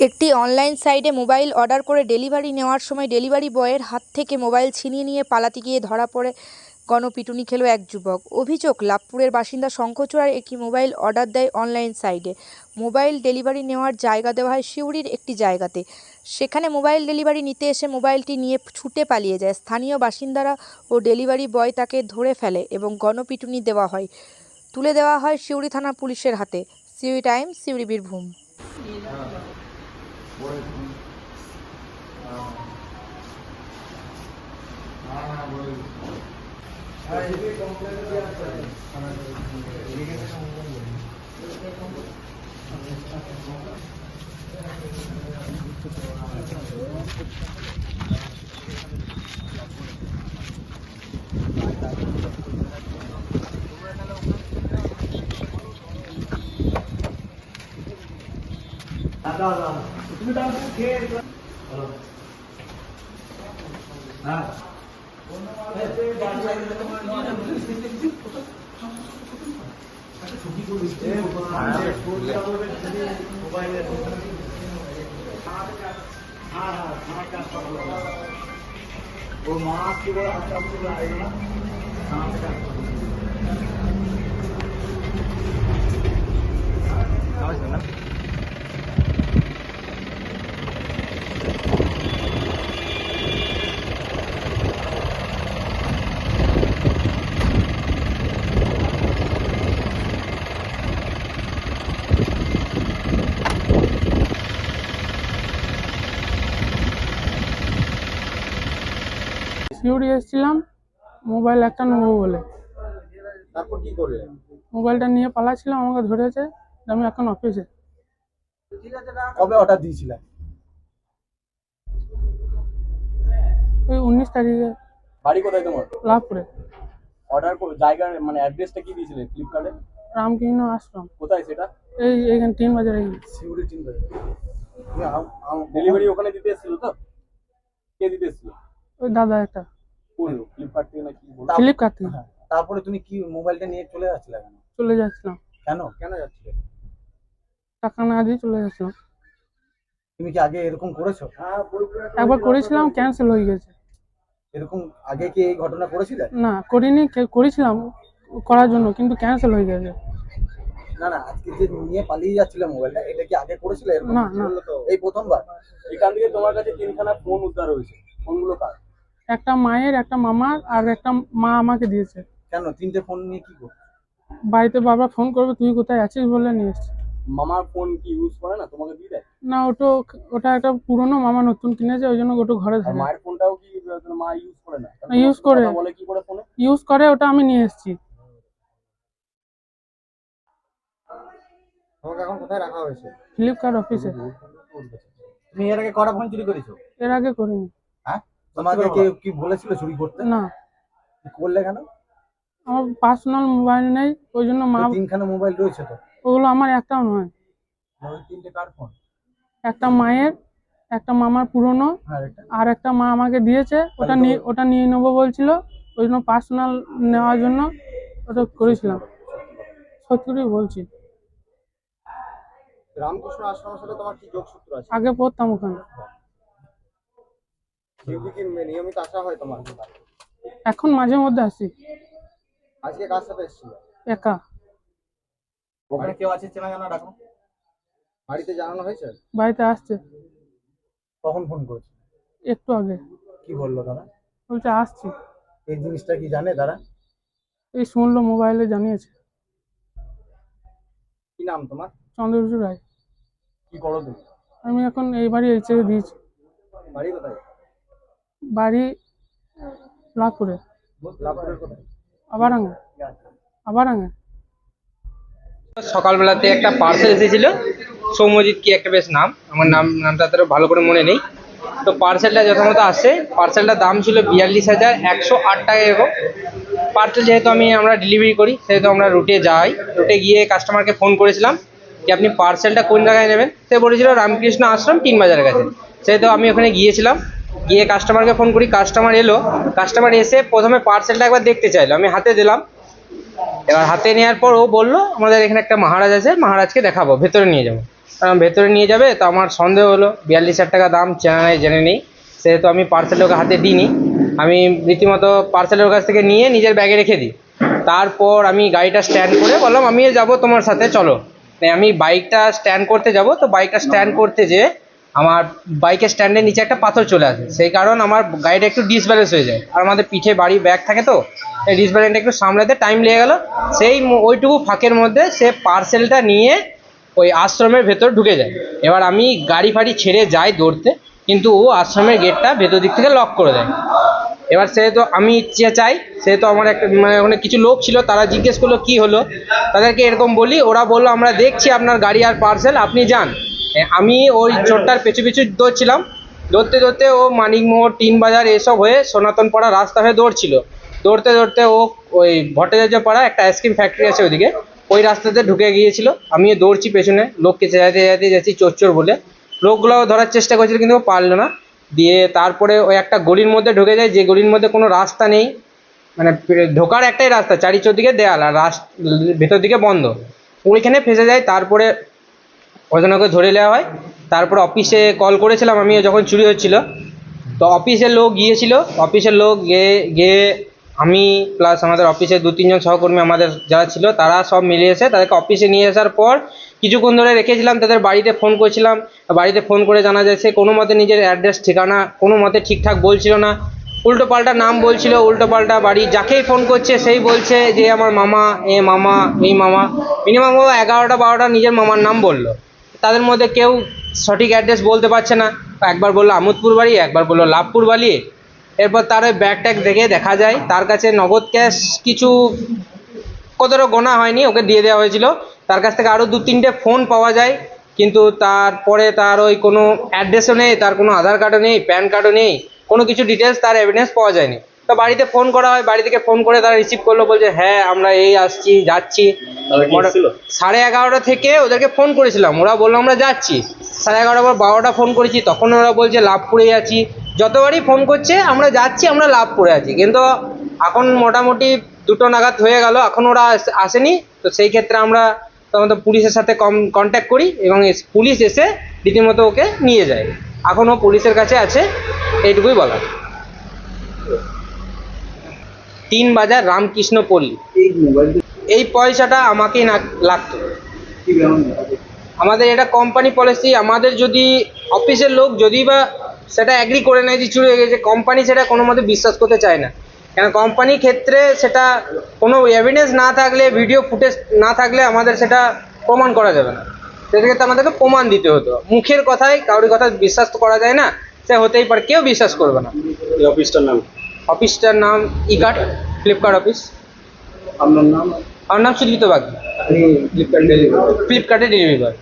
একটি অনলাইন সাইটে mobile order করে ডেলিভারি নেওয়ার সময় ডেলিভারি বয়ের হাত থেকে মোবাইল ছিনিয়ে নিয়ে পালাতে গিয়ে ধরা পড়ে গণপিটুনি খেল এক যুবক। অভিযোগ, লাভপুরের বাসিন্দা শঙ্খচূড়ার একটি মোবাইল অর্ডার দেয় অনলাইন সাইটে। মোবাইল ডেলিভারি নেওয়ার জায়গা দেওয়া হয় সিউড়ির একটি জায়গাতে। সেখানে মোবাইল ডেলিভারি নিতে এসে মোবাইলটি নিয়ে ছুটে পালিয়ে যায়। স্থানীয় বাসিন্দারা ও ডেলিভারি বয় তাকে ধরে ফেলে এবং গণপিটুনি তুলে দেওয়া হয় সিউড়ি থানা পুলিশের হাতে। সিউড়ি টাইমস, সিউড়ি, বীরভূম। সিউড়ি এসেছিলাম মোবাইল একটা নেবো বলে। তারপর কি করলে? মোবাইলটা নিয়ে পালাচ্ছিলাম, আমাকে ধরেছে। আমি এখন অফিসে। কবে অর্ডার দিয়েছিলে? ওই 19 তারিখে। বাড়ি কোথায় তোমার? লাভপুরে। অর্ডার জায়গার মানে অ্যাড্রেসটা কি দিয়েছিলে ফ্লিপকার্টে? রামকৃষ্ণ আশ্রম। কোথায় সেটা? এইখানে 3 বাজারে। সিউড়ি 3 বাজার। ডেলিভারি ওখানে দিতে এসেছিল তো? কে দিতে এসেছিল? ওই দাদা একটা। কোন ফ্লিপকার্ট থেকে নাকি? ফ্লিপকার্ট থেকে। তারপরে তুমি কি মোবাইলটা নিয়ে চলে যাচ্ছিলে কেন? চলে যাচ্ছিলাম। কেন যাচ্ছিলে? টাকা না দিয়ে চলে যাচ্ছিলাম। তুমি কি আগে এরকম করেছো? একবার করেছিলাম, ক্যান্সেল হয়ে গেছে। এরকম আগে কি এই ঘটনা করেছিলে? না করিনি, করেছিলাম করার জন্য, কিন্তু ক্যান্সেল হয়ে গেছে। না আজকে যে নিয়ে পালিয়ে যাচ্ছিলে মোবাইলটা, এটা কি আগে করেছিলে এরকম? না। এই প্রথমবার? এখান থেকে তোমার কাছে 3খানা ফোন উদ্ধার হয়েছে। ফোনগুলো কার? একটা মায়ের, একটা মামার, আর একটা মা আমাকে দিয়েছে। কেন 3টে ফোন নিয়ে কি করছো? বাড়িতে বারবার ফোন করবে, তুই কোথায় আছিস বলে নিয়ে এসছি। মামার ফোন কি ইউজ করে না, তোমাকে দিয়ে দেয়? না, ওটা একটা পুরনো, মামা নতুন কিনেছে, ওই জন্য ওটা ঘরে থাকে। মায়ের ফোনটাও কি মা ইউজ করে না? ইউজ করে। বলে কি করে ফোনে ইউজ করে, ওটা আমি নিয়ে এসেছি। তোমাকে এখন কোথায় রাখা হয়েছে? ফ্লিপকার্ট অফিসে। তুমি এর আগে কটা ফোন চুরি করেছো? এর আগে করিনি। হ্যাঁ, তোমাকে কেউ কি বলেছিল চুরি করতে? না। করলে কেন? আমার পার্সোনাল মোবাইল নেই, ওই জন্য মা। 3খানা মোবাইল রয়েছে তো? ওগুলো আমার একটাও নয়। ওই 3টে কার ফোন? একটা মায়ের, একটা মামার পুরনো, আর একটা মা আমাকে দিয়েছে। ওটা নিয়ে নেবো বলছিল, ওই জন্য পার্সোনাল নেওয়ার জন্য ওটা করেছিলাম। সত্যি বলছি। রামকৃষ্ণ আশ্রমের সাথে তোমার কি যোগসূত্র আছে? আগে পড়তাম ওখানে। কি নিয়মিত আসা হয় তোমার? এখন মাঝে মধ্যে আসি। আজকে কার সাথে এসেছিল? একা। ওখানে কেউ আছে চেনা জানা রাখো? বাড়িতে জানানো হয়েছে? বাড়িতে আসছে। কখন ফোন করেছে? একটু আগে। কি বললো তারা? বলছে আসছি। এই জিনিসটা কি জানে তারা? এই শুনলো, মোবাইলে জানিয়েছে। কি নাম তোমার? চন্দ্রচূড় রায়। কি করো তুমি? আমি এখন এই বাড়ি ছেড়ে দিয়েছি। বাড়ি কোথায়? বাড়ি লাভপুরে। লাভপুরের কোথায়? আবারাঙ্গা। সকালবেলাতে একটা পার্সেল এসেছিল, সৌম্যজিৎ কি একটা বেশ নাম, আমার নামটা তো ভালো করে মনে নেই। তো পার্সেলটা যথামতো আসছে। পার্সেলটার দাম ছিল 42,108 টাকা। এবং পার্সেল যেহেতু আমরা ডেলিভারি করি, সেহেতু আমরা রুটে গিয়ে কাস্টমারকে ফোন করেছিলাম যে আপনি পার্সেলটা কোন জায়গায় নেবেন। সে বলেছিল রামকৃষ্ণ আশ্রম 3 বাজারের কাছে। সেহেতু আমি ওখানে গিয়েছিলাম, গিয়ে কাস্টমারকে ফোন করি। কাস্টমার এলো, কাস্টমার এসে প্রথমে পার্সেলটা একবার দেখতে চাইলো, আমি হাতে দিলাম। এবার হাতে নেওয়ার পর ও বললো আমাদের এখানে একটা মহারাজ আছে, মহারাজকে দেখাবো, ভেতরে নিয়ে যাবো। ভেতরে নিয়ে যাবে, তো আমার সন্দেহ হলো 42,000 টাকা দাম, চেনা নেই জেনে নেই, সেহেতু আমি পার্সেল ওকে হাতে দিইনি। আমি রীতিমতো পার্সেলের কাছ থেকে নিয়ে নিজের ব্যাগে রেখে দিই। তারপর আমি গাড়িটা স্ট্যান্ড করে বললাম আমিও যাবো তোমার সাথে, চলো। আমি বাইকটা স্ট্যান্ড করতে যাব, তো বাইকটা স্ট্যান্ড করতে যেয়ে আমার বাইকের স্ট্যান্ডের নিচে একটা পাথর চলে আসে, সেই কারণ আমার গাড়িটা একটু ডিসব্যালেন্স হয়ে যায়। আর আমাদের পিঠে বাড়ি ব্যাগ থাকে, তো এই ডিসব্যালেন্সটা একটু সামলাতে টাইম লেগে গেল। ওইটুকু ফাঁকের মধ্যে সে পার্সেলটা নিয়ে ওই আশ্রমের ভেতর ঢুকে যায়। এবার আমি গাড়ি ফাড়ি ছেড়ে যাই দৌড়তে, কিন্তু ও আশ্রমের গেটটা ভেতর দিক থেকে লক করে দেয়। এবার সেহেতু আমি চাই, সেহেতু আমার একটা মানে ওখানে কিছু লোক ছিল, তারা জিজ্ঞেস করলো কি হলো, তাদেরকে এরকম বলি, ওরা বললো আমরা দেখছি আপনার গাড়ি আর পার্সেল, আপনি যান। আমি ওই চোরটার পিছু পিছু দৌড়ছিলাম, দৌড়তে দৌড়তে ও মানিকমোহর, টিন বাজার এসব হয়ে সনাতন পাড়া রাস্তা হয়ে দৌড়ছিল। দৌড়তে দৌড়তে ও ওই ভট্টাচার্য পাড়া একটা আইসক্রিম ফ্যাক্টরি আছে ওইদিকে, ওই রাস্তাতে ঢুকে গিয়েছিল। আমিও দৌড়ছি পেছনে, লোককে চেঁচাতে চেঁচাতে যাচ্ছি চোর চোর বলে। লোকগুলোও ধরার চেষ্টা করেছিল, কিন্তু ও পারলো না। দিয়ে তারপরে ওই একটা গলির মধ্যে ঢুকে যায়, যে গলির মধ্যে কোনো রাস্তা নেই, মানে ঢোকার একটাই রাস্তা, চারিচৌদিকে দেয়াল, আর ভেতর দিকে বন্ধ। ওইখানে ফেসে যায়। তারপরে ওজনকে ধরে নেওয়া হয়। তারপর অফিসে কল করেছিলাম আমি যখন চুরি হচ্ছিল, তো অফিসের লোক গিয়েছিল। অফিসের লোক গিয়ে আমি প্লাস আমাদের অফিসের 2-3 জন সহকর্মী আমাদের যারা ছিল, তারা সব মিলে এসে তাদেরকে অফিসে নিয়ে আসার পর কিছুক্ষণ ধরে রেখেছিলাম। তাদের বাড়িতে ফোন করেছিলাম, বাড়িতে ফোন করে জানা যায় সে কোনো মতে নিজের অ্যাড্রেস ঠিকানা কোনো মতে ঠিকঠাক বলছিল না, উল্টো পাল্টা নাম বলছিল, উল্টো পাল্টা বাড়ি। যাকেই ফোন করছে সেই বলছে যে আমার মামা, মামা, এই মামা। মিনিমাম ও 11টা-12টা নিজের মামার নাম বললো। তাদের মধ্যে কেউ সঠিক অ্যাড্রেস বলতে পারছে না। একবার বললো আমোদপুর বাড়ি, একবার বললো লাভপুর বাড়ি। এরপর তার ওই ব্যাগ ট্যাগ দেখে দেখা যায় তার কাছে নগদ ক্যাশ কিছু কতটা গোনা হয়নি, ওকে দিয়ে দেওয়া হয়েছিল। তার কাছ থেকে আরও 2-3টে ফোন পাওয়া যায়, কিন্তু তারপরে তার ওই কোনো অ্যাড্রেসও নেই, তার কোনো আধার কার্ডও নেই, প্যান কার্ডও নেই, কোনো কিছু ডিটেলস তার এভিডেন্স পাওয়া যায়নি। তো বাড়িতে ফোন করা হয়, বাড়ি থেকে ফোন করে তারা রিসিভ করলো, বলছে হ্যাঁ আমরা এই আসছি যাচ্ছি। 11:30 থেকে ওদেরকে ফোন করেছিলাম, ওরা বললো আমরা যাচ্ছি। 11:30 পর 12টা ফোন করেছি, তখন ওরা বলছে লাভপুরে আছি। যতবারই ফোন করছে আমরা যাচ্ছি, আমরা লাভপুরে আছি। কিন্তু এখন মোটামুটি 2টো নাগাদ হয়ে গেল, এখন ওরা আসেনি। তো সেই ক্ষেত্রে আমরা আমাদের পুলিশের সাথে কন্ট্যাক্ট করি, এবং পুলিশ এসে রীতিমতো ওকে নিয়ে যায়। এখনও পুলিশের কাছে আছে, এইটুকুই বলা। 3 বাজার রামকৃষ্ণ পল্লী। এই পয়সাটা আমাকেই লাগতো। আমাদের এটা কোম্পানি পলিসি। আমাদের যদি অফিসের লোক যদি বা সেটা অ্যাগ্রি করে নেয় যে চুরি হয়ে গেছে, কোম্পানি সেটা কোনো মতে বিশ্বাস করতে চায় না। কেন কোম্পানির ক্ষেত্রে সেটা কোনো এভিডেন্স না থাকলে, ভিডিও ফুটেজ না থাকলে আমাদের সেটা প্রমাণ করা যাবে না। সেক্ষেত্রে আমাদেরকে প্রমাণ দিতে হতো। মুখের কথায় কারোর কথা বিশ্বাস তো করা যায় না, সে হতেই পারে, কেউ বিশ্বাস করবে না। এই অফিসটার নাম? অফিসটার নাম ইকার্ট, ফ্লিপকার্ট অফিস। আপনার নাম? আমার নাম সুজিত বাগদি, ফ্লিপকার্টে ডেলিভারি বয়।